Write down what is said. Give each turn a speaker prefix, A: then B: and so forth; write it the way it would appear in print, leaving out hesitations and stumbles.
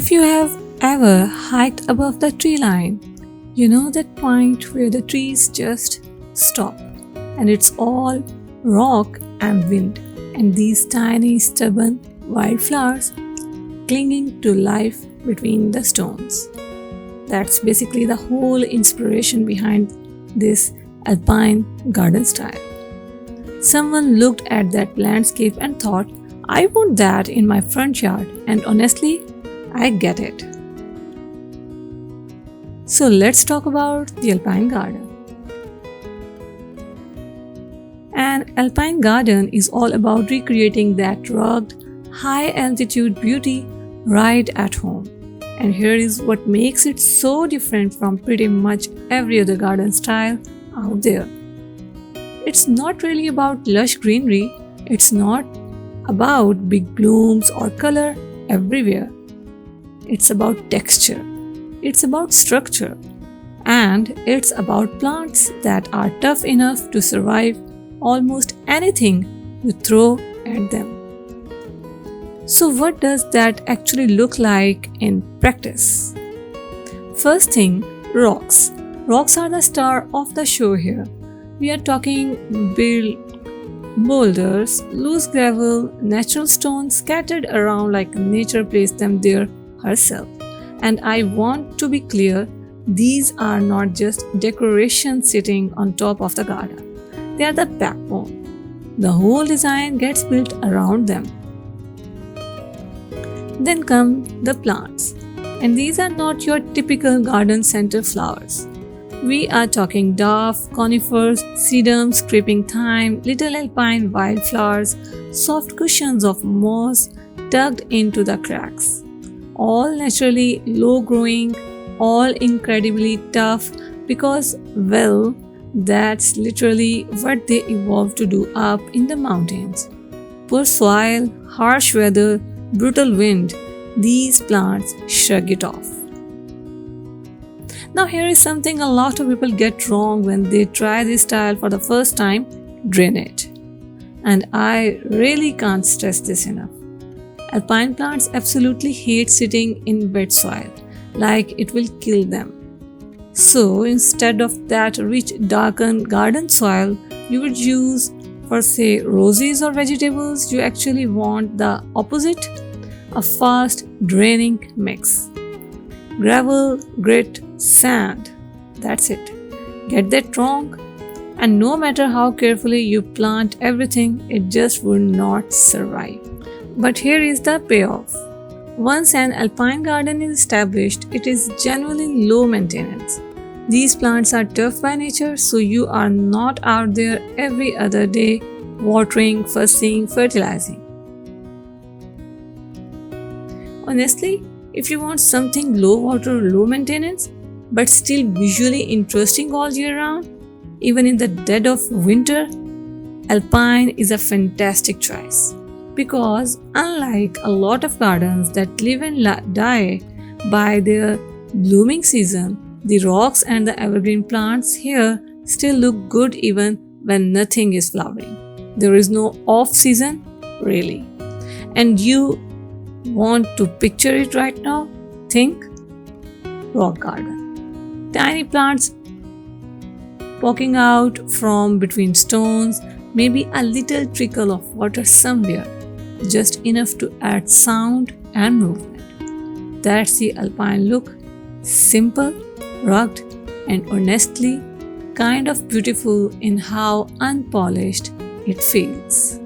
A: If you have ever hiked above the tree line, you know that point where the trees just stop and it's all rock and wind and these tiny stubborn wildflowers clinging to life between the stones. That's basically the whole inspiration behind this Alpine garden style. Someone looked at that landscape and thought, I want that in my front yard, and honestly, I get it. So let's talk about the Alpine Garden. An Alpine Garden is all about recreating that rugged, high-altitude beauty right at home. And here is what makes it so different from pretty much every other garden style out there. It's not really about lush greenery, it's not about big blooms or color everywhere. It's about texture, it's about structure, and it's about plants that are tough enough to survive almost anything you throw at them. So what does that actually look like in practice? First thing, rocks. Rocks are the star of the show here. We are talking boulders, loose gravel, natural stones scattered around like nature placed them there herself. And I want to be clear, these are not just decorations sitting on top of the garden. They are the backbone. The whole design gets built around them. Then come the plants. And these are not your typical garden center flowers. We are talking dwarf, conifers, sedums, creeping thyme, little alpine wildflowers, soft cushions of moss tucked into the cracks. All naturally low growing, all incredibly tough because, well, that's literally what they evolved to do up in the mountains. Poor soil, harsh weather, brutal wind, these plants shrug it off. Now here is something a lot of people get wrong when they try this style for the first time, drainage. And I really can't stress this enough. Alpine plants absolutely hate sitting in wet soil, like it will kill them. So instead of that rich darkened garden soil you would use for say roses or vegetables, you actually want the opposite, a fast draining mix. Gravel, grit, sand. That's it. Get that wrong, and no matter how carefully you plant everything, it just would not survive. But here is the payoff. Once an alpine garden is established, it is generally low maintenance. These plants are tough by nature, so you are not out there every other day watering, fussing, fertilizing. Honestly, if you want something low water, low maintenance, but still visually interesting all year round, even in the dead of winter, Alpine is a fantastic choice. Because unlike a lot of gardens that live and die by their blooming season, the rocks and the evergreen plants here still look good even when nothing is flowering. There is no off season, really. And you want to picture it right now? Think rock garden. Tiny plants poking out from between stones, maybe a little trickle of water somewhere, just enough to add sound and movement. That's the alpine look, simple, rugged, and honestly kind of beautiful in how unpolished it feels.